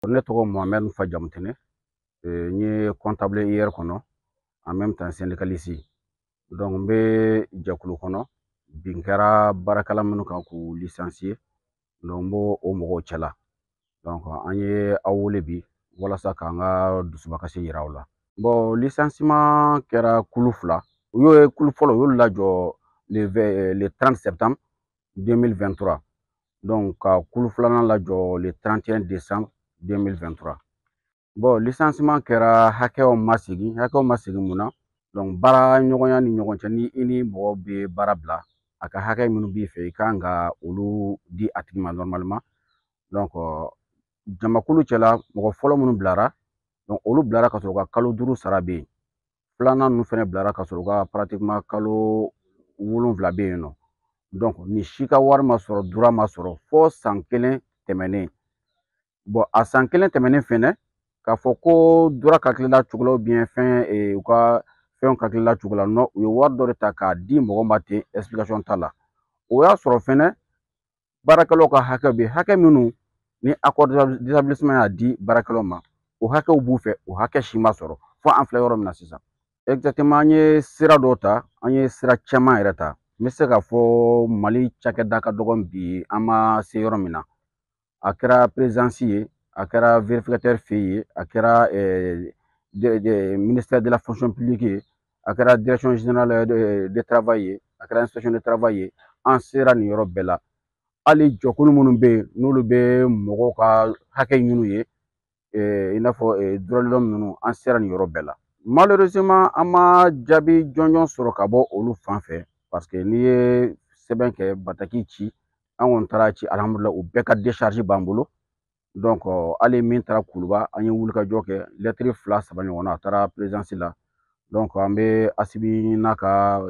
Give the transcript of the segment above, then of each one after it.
Ne tɔgɔ Mohamed Nfa Jamutene, n ye comptable IR kɔnɔ en même temps syndicaliste. Donc n bɛ jɛkulu kɔnɔ bin kɛra baarakɛla minnu kan k'u licencier, donc n b'o o mɔgɔw cɛla. Donc an ye aw wele bi walasa k'an ka dusubakasi yira aw la. Bon licenciement kɛra kulu fila. U y'o kulu fɔlɔ u y'olu lajɔ le 30 septembre 2023. Donc ka kulu filanan lajɔ le 31 décembre 2023. Bon licenciement kɛra hakɛw ma segin mun na? Donc baara ɲɔgɔnya ni ɲɔgɔn cɛ ni i ni mɔgɔ bɛ baara bila a ka hakɛ minnu b'i fɛ i kan ka olu di a tigi ma normalement. Donc jamakulu cɛla mɔgɔ fɔlɔ minnu bilara, donc olu bilara ka sɔrɔ u ka kalo 5 sara bɛ yen. Filanan ninnu fɛnɛ bilara ka sɔrɔ u ka pratiquement kalo 7 bɛ yen nɔ. Donc ni si ka wari ma sɔrɔ, dura ma sɔrɔ fo san 1 tɛmɛnen. Bon a san 1 tɛmɛnen fɛnɛ k'a fɔ ko dura calculera cogo la ou bien u ka fɛnw calculera cogo la non, u ye wari dɔ de ta k'a di mɔgɔ ma ten explication t'a la. O y'a sɔrɔ fɛnɛ baarakɛlaw ka hakɛ bɛ hakɛ minnu ni accord d'établissement y'a di baarakɛlaw ma, o hakɛw b'u fɛ, o hakɛ si ma sɔrɔ fo an filɛ yɔrɔ min na sisan. Exactement an ye sira dɔw ta, an ye sira caman yɛrɛ ta. N bɛ se k'a fɔ Mali cakɛda ka dɔgɔn bi an ma se yɔrɔ min na. A kɛra présidence ye, a kɛra vérificateur fɛ ye, a kɛra ministère de la fonction publique ye, a kɛra direction générale de travail ye, a kɛra inspection de travail ye, an sera nin yɔrɔ bɛɛ la. Hali jɔkulu minnu bɛ yen n'olu bɛ mɔgɔw ka hakɛ ɲini ye, i n'a fɔ droit de l'homme ninnu, an sera nin yɔrɔ bɛɛ la. Malheureusement an ma jaabi jɔnjɔn sɔrɔ ka bɔ olu fan fɛ parce que n'i ye sɛbɛn kɛ bataki ci, an kɔni taara ci alhamdulillah u bɛɛ ka décharge b'an bolo. Donc hali min taara Kuluba an ye wulikajɔ kɛ lettre 2 3 ɲɔgɔnna a taara présidence la. Donc an bɛ Asibi n'a ka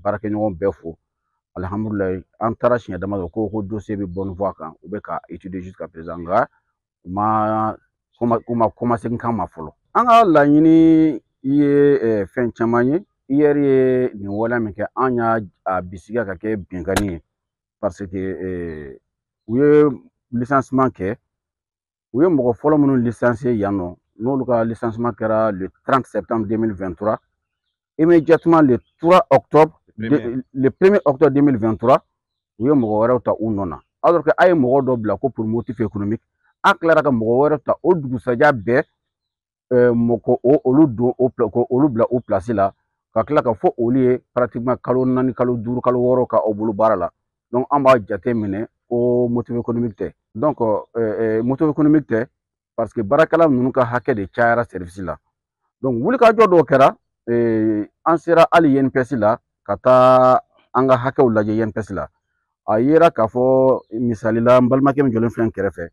baarakɛɲɔgɔn bɛɛ fo. Alhamdulillah an taara siɲɛ damadɔ ko dossier bɛ bonne voie kan u bɛ ka étudier jusqu'à présent nka u ma segin k'an ma fɔlɔ. An ka laɲini ye fɛn caman ye. IR ye nin waleya min kɛ an y'a bisigiya ka kɛ binkani ye parce que u ye licenciement kɛ, u ye mɔgɔ fɔlɔ minnu licencier yan nɔ n'olu ka licenciement kɛra le 30 septembre 2023. Immédiatement le 3 octobre le 1er octobre 2023 u ye mɔgɔ wɛrɛw ta u nɔ na. Alors que a ye mɔgɔ dɔ bila ko pour motif économique, a tilara ka mɔgɔ wɛrɛ ta o dugusajɛ bɛɛ olu don olu bila o place la ka tila ka fɔ olu ye pratiquement kalo 4 kalo 5 kalo 6 ka o bolo baara la. Donc an b'a jate minɛ ko motif économique tɛ. Donc motif économique tɛ parce que baarakɛla ninnu ka hakɛ de cayara service la. Donc wulikajɔ dɔw kɛra an sera hali INPS la ka taa an ka hakɛw lajɛ INPS la. A yera k'a fɔ misali la n balimakɛ min jɔlen filɛ n kɛrɛfɛ,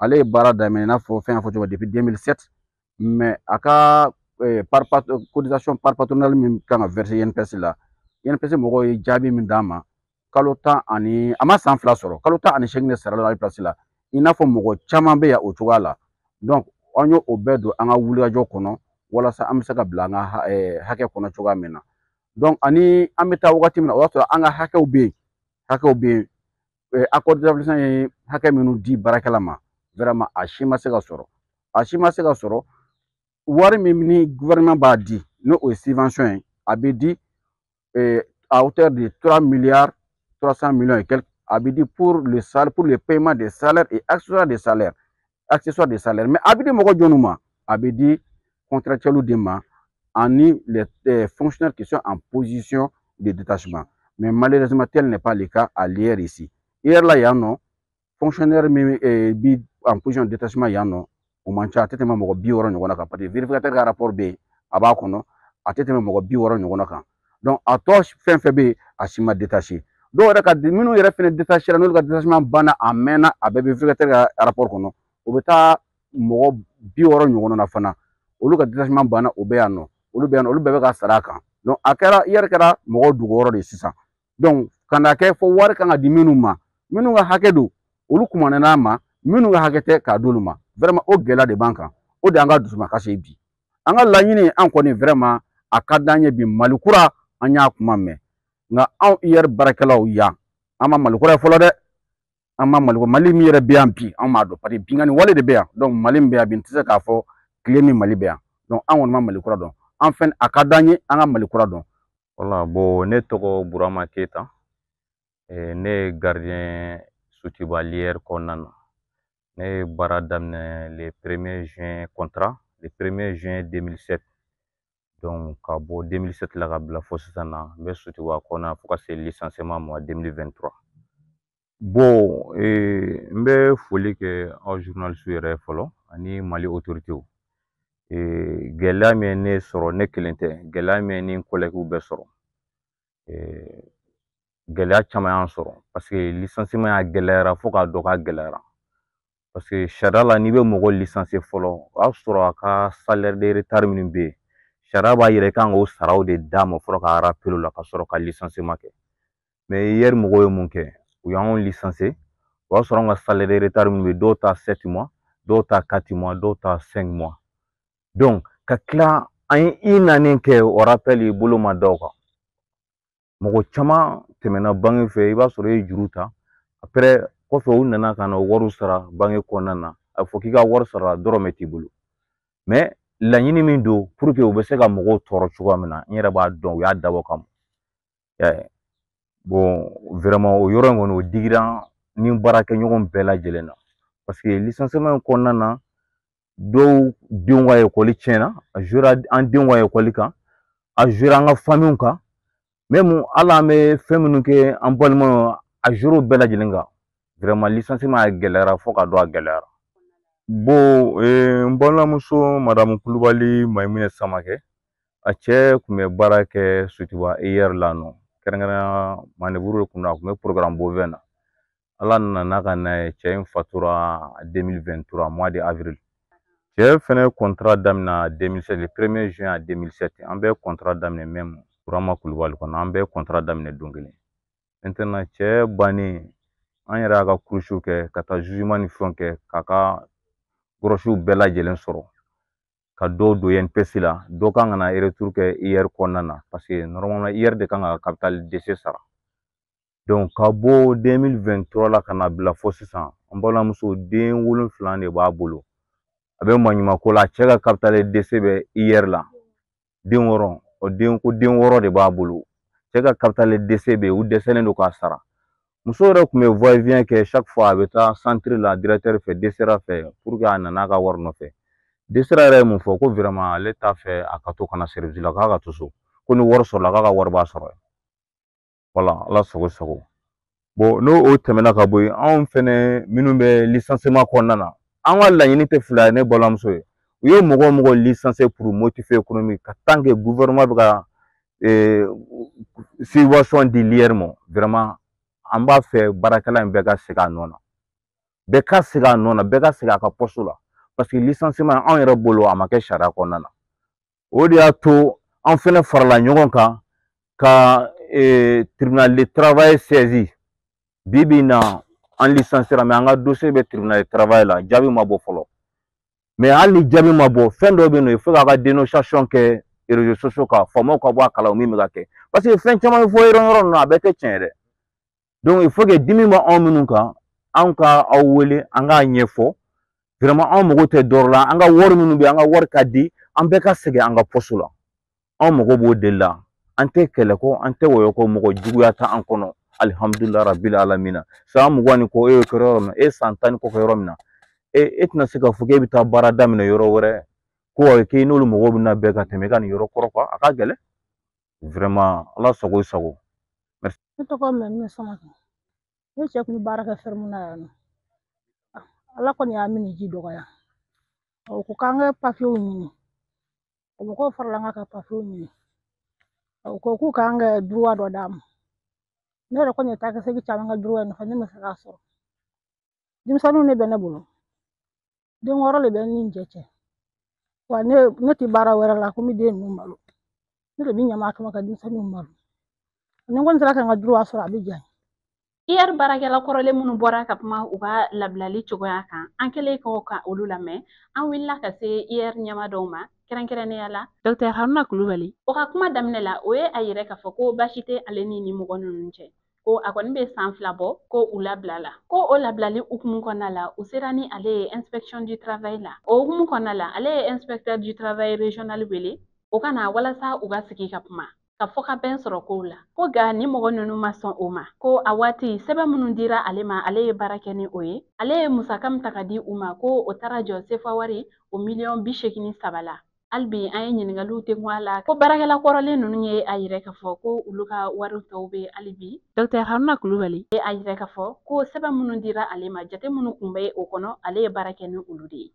ale ye baara daminɛ i n'a fɔ fɛn y'a fɔ cogo depuis 2007 mais a ka cotisation par patronale min kan ka verser INPS la, INPS mɔgɔw ye jaabi min d'a ma kalo 10 ani a ma san 2 sɔrɔ, kalo 18 de sara la ale place la i n'a fɔ mɔgɔ caman bɛ yan o cogoya la. Donc an y'o bɛɛ don an ka wulikajɔ kɔnɔ walasa an bɛ se ka bila an ka hakɛ kɔnɔ cogoya min na. Donc ani an bɛ taa wagati min na o y'a sɔrɔ an ka hakɛw bɛ yen, accord d'établissement ye hakɛ minnu di baarakɛla ma vraiment a si ma se ka sɔrɔ. Wari min ni gouvernement b'a di n'o ye subvention ye a bɛ di à hauteur de 3 milliards 300 millions et quelques, a bɛ di pour le paiement des salaires et accessoires des salaires. Mais a bɛ di mɔgɔ jɔnniw ma? A bɛ di contractuels de ma ani les fonctionnaires qui sont en position de détachement. Mais malheureusement tel n'est pas le cas à l'IR ici. IR la yan nɔ fonctionnaire min bi en position de détachement yan nɔ o man ca, a tɛ tɛmɛ mɔgɔ 60 ɲɔgɔn na kan parce que vérificateur ka rapport bɛ yen a b'a kɔnɔ, a tɛ tɛmɛ mɔgɔ 60 ɲɔgɔn na kan. Donc a tɔ fɛn fɛn bɛ yen a si ma détaché. Dɔw yɛrɛ minnu yɛrɛ fɛnɛ détaché la n'olu ka détachement banna a mɛnna a bɛɛ bɛ vérificateur ka rapport kɔnɔ, o bɛ taa mɔgɔ 60 ɲɔgɔn na fana olu ka détachement banna o bɛ yan nɔ, olu bɛɛ bɛ ka sara a kan. Donc a kɛra IR kɛra mɔgɔ dogoyɔrɔ de sisan. Donc ka na kɛ fɔ wari kan ka di minnu ma, minnu ka hakɛ don olu kumanena ma, minnu ka hakɛ tɛ k'a d'olu ma. Vraiment o gɛlɛya de b'an kan, o de y'an ka dusumakasi ye bi. An ka laɲini an kɔni vraiment a ka d'an ye bi Mali kura an y'a kuma mɛn nka anw IR baarakɛlaw yan an ma Mali kura ye fɔlɔ dɛ. an ma Mali ko Mali min yɛrɛ bɛ yan bi an m'a dɔn parce que binkani wale de bɛ yan donc Mali min bɛ yan bi n tɛ se k'a fɔ tile min Mali bɛ yan donc an kɔni ma Mali kura dɔn an fɛn a ka d'an ye an ka Mali kura dɔn. Voilà, bon ne tɔgɔ Burama Keyita, ne ye gardien Sotiba kɔnɔna na. Ne ye baara daminɛ le 1er juin contrat le 1er juin 2007 donc ka bɔ 2007 la ka bila fo sisan na n bɛ Sotiba kɔnɔna fo ka se licenciement ma 2023. Bon n bɛ foli kɛ aw journaliste yɛrɛ fɔlɔ ani Mali autorité. Gɛlɛya min ye ne sɔrɔ ne kelen tɛ, gɛlɛya min ye ni n collègue bɛɛ sɔrɔ. Gɛlɛya caman y'an sɔrɔ parce que licenciement a gɛlɛyara fo k'a dɔn k'a gɛlɛyara. Parce que sariya la n'i bɛ mɔgɔ licencier fɔlɔ o y'a sɔrɔ a ka salaire de retard minnu bɛ yen sariya b'a yɛrɛ kan k'o saraw de d'a ma fɔlɔ ka rappel o la ka sɔrɔ ka licenciement kɛ. Mais hier mɔgɔw ye mun kɛ u y'anw licencier o y'a sɔrɔ an ka salaire de retard minnu bɛ yen dɔw ta 7 mois dɔw ta 4 mois dɔw ta 5 mois. Donc ka tila an ye i nanen kɛ o rappel i bolo ma da o kan. Mɔgɔ caman tɛmɛna banque fɛ i b'a sɔrɔ e ye juru ta après kɔfɛ u nana ka na wariw sara banque kɔnɔna na a fɔ k'i ka wari sara dɔrɔmɛ t'i bolo mais laɲini min don pour que u bɛ se ka mɔgɔw tɔɔrɔ cogoya min na n yɛrɛ b'a dɔn u y'a dabɔ kama. Bon vraiment o yɔrɔ in kɔni o digira ni baarakɛɲɔgɔn bɛɛ lajɛlen na parce que licenciement in kɔnɔna na dɔw denw ka ekɔli tiɲɛna a jouera an denw ka ekɔli kan a jouera an ka familles kan même hali an bɛ fɛn minnu kɛ an balimaw a jouera bɛɛ lajɛlen kan. Vraiment licenciement a gɛlɛyara fo ka dɔn a gɛlɛyara. Bon n balimamuso Madamu Kulubali Mayimunɛ Samakɛ a cɛ tun bɛ baara kɛ Sotiba la nɔ kɛrɛnkɛrɛnnenya manœuvre de kun don a tun bɛ programme bovin na Ala nana n'a ka na ye cɛ in fatura 2023 mois de avril. Cɛ fɛnɛ contrat daminɛ 2007 le 1er juin à 2007 an bɛ contrat daminɛ même Burama Kulubali kɔnɔ an bɛ contrat daminɛ don kelen. Maintenant cɛ bannen an yɛrɛ y'a ka kurusiw kɛ ka taa jugement ni fɛnw kɛ k'a ka gɔrɔsiw bɛɛ lajɛlen sɔrɔ ka dɔw don INPS la dɔ kan ka na retour kɛ IR kɔnɔna na parce que normalement IR de kan ka capital décès sara. Donc ka bɔ 2023 la ka na bila fo sisan an balimamuso den 7 de b'a bolo a bɛ maɲumako la cɛ ka capital décès bɛ IR la den 6 o den ko den 6 de b'a bolo cɛ ka capital décès bɛ u dɛsɛlen don k'a sara. Muso yɛrɛ tun bɛ va-et-vient kɛ chaque fois a bɛ taa centre la directeur fɛ DCRA fɛ pour que a nana ka wari nɔfɛ. DCRA yɛrɛ ye mun fɔ ko vraiment ale t'a fɛ a ka to kana service la k'a ka to so ko ni wari sɔrɔla k'a ka wari b'a sɔrɔ. Voilà Ala sago sago. Bon n'o tɛmɛna ka bɔ yen anw fɛnɛ minnu bɛ licenciement kɔnɔna na an ka laɲini tɛ fila ye ne balimamuso ye u ye mɔgɔ o mɔgɔ licencier pour motif économique ka tant que gouvernement bɛ ka subvention di l'IR ma vraiment an b'a fɛ baarakɛla in bɛɛ ka segin a nɔ na bɛɛ ka segin a nɔ na bɛɛ ka segin a ka poste la parce que licenciement anw yɛrɛ bolo a ma kɛ sariya kɔnɔna na o de y'a to an fɛnɛ farala ɲɔgɔn kan ka tribunal de travail saisi bi bi in na an licenciera mais an ka dossier bɛ tribunal de travail la jaabi ma bɔ fɔlɔ mais hali ni jaabi ma bɔ fɛn dɔ bɛ yen nɔ il faut k'a ka dénonciation kɛ réseaux sociaux kan faamaw ka bɔ a kala min bɛ ka kɛ parce que fɛn caman bɛ fɔ yɔrɔ ninnu na a bɛɛ tɛ tiɲɛ dɛ. Donc il faut que dimi bɛ anw minnu kan anw ka aw wele an k'a ɲɛfɔ vraiment anw mago tɛ dɔrɔ la an ka wari minnu bɛ an ka wari ka di an bɛɛ ka segin an ka poste la anw mago b'o de la an tɛ kɛlɛ kɔ an tɛ wɔyɔ kɔ mɔgɔ juguya tɛ an kɔnɔ alihamudulila rabbil alamina san 20 ni kɔ e y'o kɛ yɔrɔ min na e san 10 ni kɔ kɛ yɔrɔ min na e tɛna se k'a fɔ k'e bɛ taa baara daminɛ yɔrɔ wɛrɛ ko k'e n'olu mɔgɔw bɛna bɛɛ ka tɛmɛ i ka nin yɔrɔ kɔrɔ quoi a ka gɛlɛn vraiment Ala sago sago. Merci. Ne tɔgɔ Mayimunɛ Samakɛ ne cɛ kun bɛ baara kɛ ferme na yan nɔ Ala kɔni y'a mini ji dɔgɔya o ko k'an ka papiyew ɲini o mɔgɔw farala an kan ka papiyew ɲini o ko k'u k'an ka droit dɔ d'a ma ne yɛrɛ kɔni ye taa ka segin caman ka droit nɔfɛ ne ma se k'a sɔrɔ denmisɛnninw ne bɛ ne bolo den 6 de bɛ ne ni n cɛ cɛ wa ne tɛ baara wɛrɛ la ko n bɛ den ninnu balo ne de bɛ ɲama kama ka denmisɛnninw balo ni n kɔni sera ka n ka droit sɔrɔ a bɛ diya n ye. IR baarakɛla kɔrɔlen minnu bɔra ka kuma u ka labilali cogoya kan an kɛlen ka olu lamɛn an wulila ka se IR ɲɛmaadɔw ma kɛrɛnkɛrɛnnenya la Dr Haruna Kulubali o ka kuma daminɛ la o ye a yɛrɛ k'a fɔ ko baasi tɛ ale ni mɔgɔ ninnu cɛ ko a kɔni bɛ san 2 bɔ ko u labilala ko o labilali hukumu kɔnɔna la u sera ni ale ye inspection du travail la o hukumu kɔnɔna la ale ye inspecteur du travail régional wele o kana walasa u ka sigi ka kuma ka fɔ ka bɛn sɔrɔ kow la ko ga ni mɔgɔ ninnu ma sɔn o ma ko a waati sɛbɛn minnu dira ale ma ale ye baara kɛ ni o ye ale ye musaka min ta ka di u ma ko o taara jɔ sefa wari o $83,000 la hali bi an ye ɲiningaliw tɛ kun a la ko baarakɛla kɔrɔlen ninnu ye a yɛrɛ k'a fɔ ko olu ka wari tɔw bɛ hali bi Dr Haruna Kulubali ye a yɛrɛ k'a fɔ ko sɛbɛn minnu dira ale ma jate minnu kun bɛ o kɔnɔ ale ye baara kɛ ni olu de ye